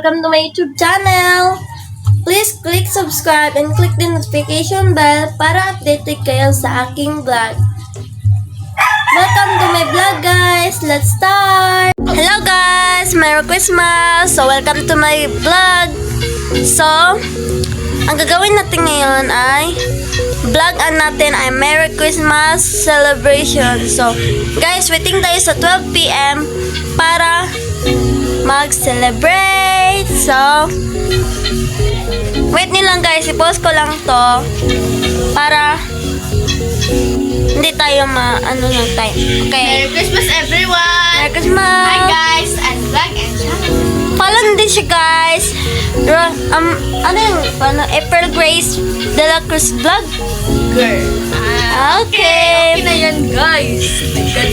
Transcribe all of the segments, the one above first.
welcome to my YouTube channel. Please click subscribe and click the notification bell para updated kayo sa aking vlog. Welcome to my vlog, guys. Let's start. Hello guys, Merry Christmas. So welcome to my vlog. So ang gagawin natin ngayon ay vlog natin ay Merry Christmas celebration. So guys, waiting tayo sa 12 PM para mag-celebrate. So wait nilang guys, i-post ko lang to para hindi tayo ano lang tayo. Okay. Merry Christmas, everyone! Merry Christmas! Hi guys! I'm Vlog and Channel. Follow din siya guys. Ano yung April Grace de la Cruz Vlog? Girl. Okay. Okay na yan guys. My God.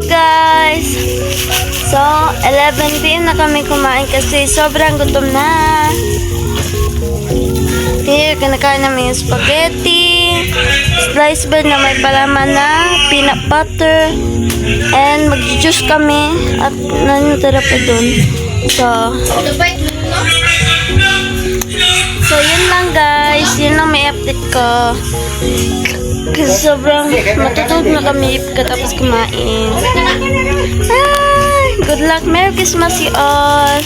Guys, so 11 PM na kami kumain kasi sobrang gutom na. Here, kinakain namin yung spaghetti, slice bread na may palaman na peanut butter, and mag-juice kami at nanitira pa dun. So yun lang guys, yun lang may update ko. Kasi sobrang matutulog na kami katapos kumain. Good luck, Merry Christmas you all!